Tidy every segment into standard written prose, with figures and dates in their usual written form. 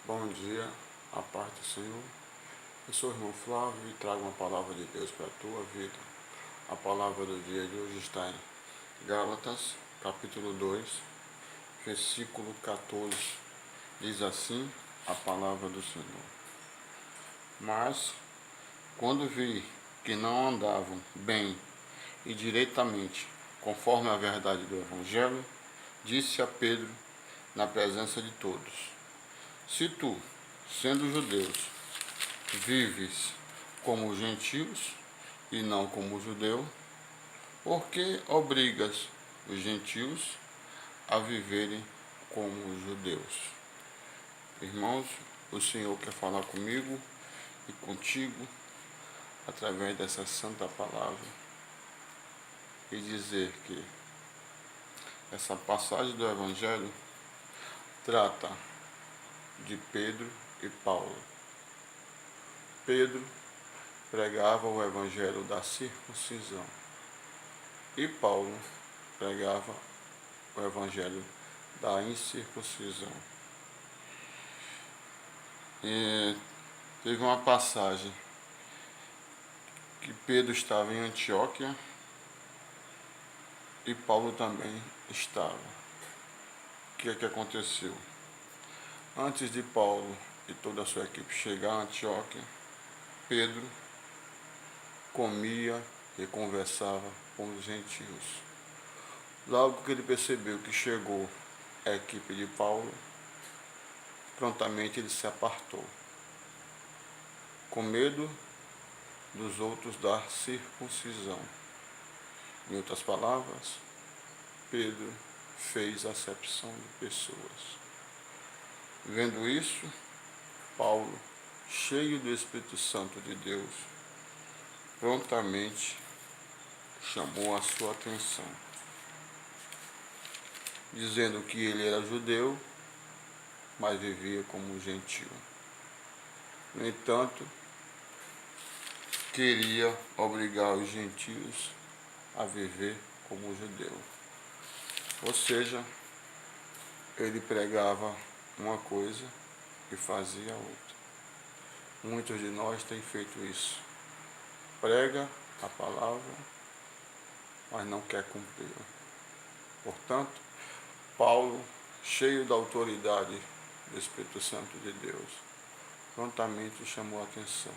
Bom dia, a paz do Senhor. Eu sou o irmão Flávio e trago uma palavra de Deus para a tua vida. A palavra do dia de hoje está em Gálatas, capítulo 2, versículo 14. Diz assim a palavra do Senhor. Mas, quando vi que não andavam bem e direitamente, conforme a verdade do Evangelho, disse a Pedro na presença de todos: Se tu, sendo judeus, vives como gentios e não como judeu, por que obrigas os gentios a viverem como judeus? Irmãos, o Senhor quer falar comigo e contigo através dessa santa palavra e dizer que essa passagem do Evangelho trata de Pedro e Paulo. Pedro pregava o evangelho da circuncisão e Paulo pregava o evangelho da incircuncisão. E teve uma passagem que Pedro estava em Antioquia e Paulo também estava. O que é que aconteceu? Antes de Paulo e toda a sua equipe chegar a Antioquia, Pedro comia e conversava com os gentios. Logo que ele percebeu que chegou a equipe de Paulo, prontamente ele se apartou, com medo dos outros da circuncisão. Em outras palavras, Pedro fez acepção de pessoas. Vendo isso, Paulo, cheio do Espírito Santo de Deus, prontamente chamou a sua atenção, dizendo que ele era judeu, mas vivia como gentio. No entanto, queria obrigar os gentios a viver como judeu. Ou seja, ele pregava uma coisa e fazia outra. Muitos de nós têm feito isso. Prega a palavra, mas não quer cumprir. Portanto, Paulo, cheio da autoridade do Espírito Santo de Deus, prontamente chamou a atenção.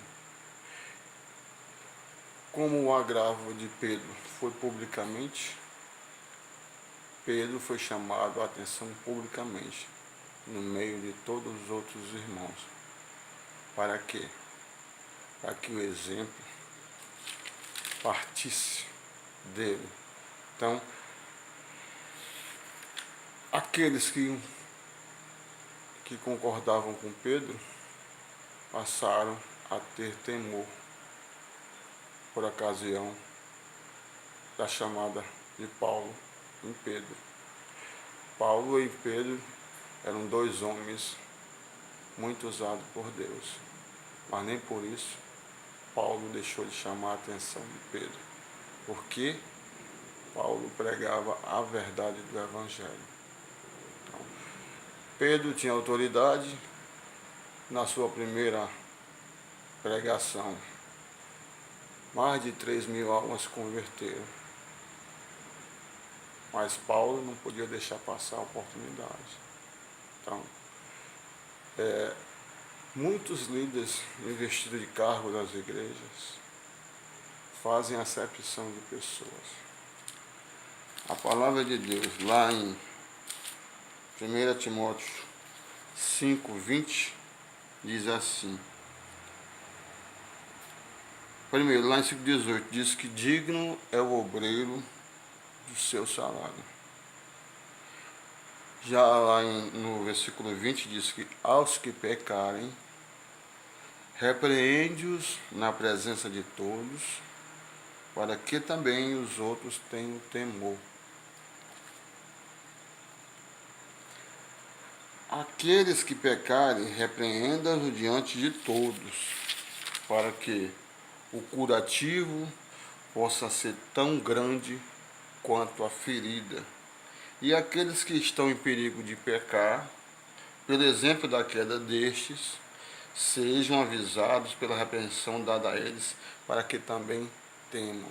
Como o agravo de Pedro foi publicamente, Pedro foi chamado a atenção publicamente, no meio de todos os outros irmãos. Para quê? Para que o exemplo partisse dele. Então, aqueles que concordavam com Pedro passaram a ter temor por ocasião da chamada de Paulo em Pedro. Paulo e Pedro eram dois homens muito usados por Deus, mas nem por isso Paulo deixou de chamar a atenção de Pedro, porque Paulo pregava a verdade do Evangelho. Então, Pedro tinha autoridade na sua primeira pregação. Mais de 3.000 almas se converteram. Mas Paulo não podia deixar passar a oportunidade. Então, muitos líderes investidos de cargo das igrejas fazem acepção de pessoas. A palavra de Deus, lá em 1 Timóteo 5:20, diz assim. Primeiro, lá em 5:18, diz que digno é o obreiro do seu salário. Já lá no versículo 20 diz que aos que pecarem, repreende-os na presença de todos, para que também os outros tenham temor. Aqueles que pecarem, repreenda-os diante de todos, para que o curativo possa ser tão grande quanto a ferida. E aqueles que estão em perigo de pecar, pelo exemplo da queda destes, sejam avisados pela repreensão dada a eles, para que também temam.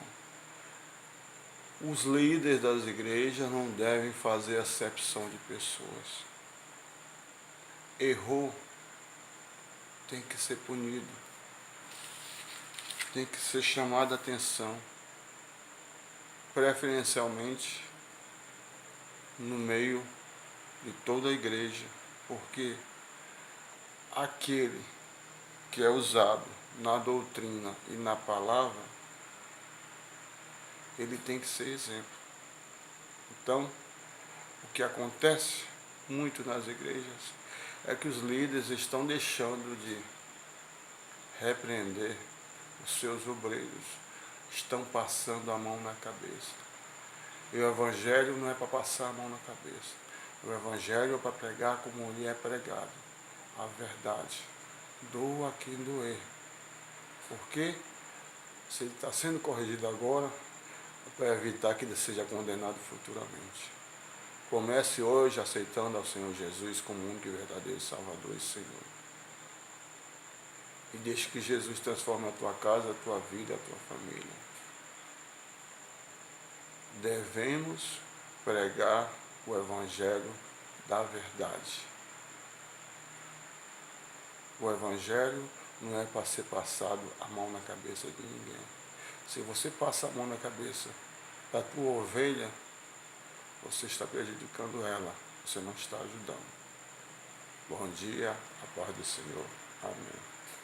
Os líderes das igrejas não devem fazer acepção de pessoas. Errou, tem que ser punido, tem que ser chamado a atenção, preferencialmente no meio de toda a igreja, porque aquele que é usado na doutrina e na palavra, ele tem que ser exemplo. Então, o que acontece muito nas igrejas é que os líderes estão deixando de repreender os seus obreiros, estão passando a mão na cabeça. E o evangelho não é para passar a mão na cabeça. O evangelho é para pregar como lhe é pregado. A verdade. Doa quem doer. Porque se ele está sendo corrigido agora, é para evitar que ele seja condenado futuramente. Comece hoje aceitando ao Senhor Jesus como único e verdadeiro Salvador e Senhor. E deixe que Jesus transforme a tua casa, a tua vida, a tua família. Devemos pregar o Evangelho da verdade. O Evangelho não é para ser passado a mão na cabeça de ninguém. Se você passa a mão na cabeça da tua ovelha, você está prejudicando ela, você não está ajudando. Bom dia, a paz do Senhor. Amém.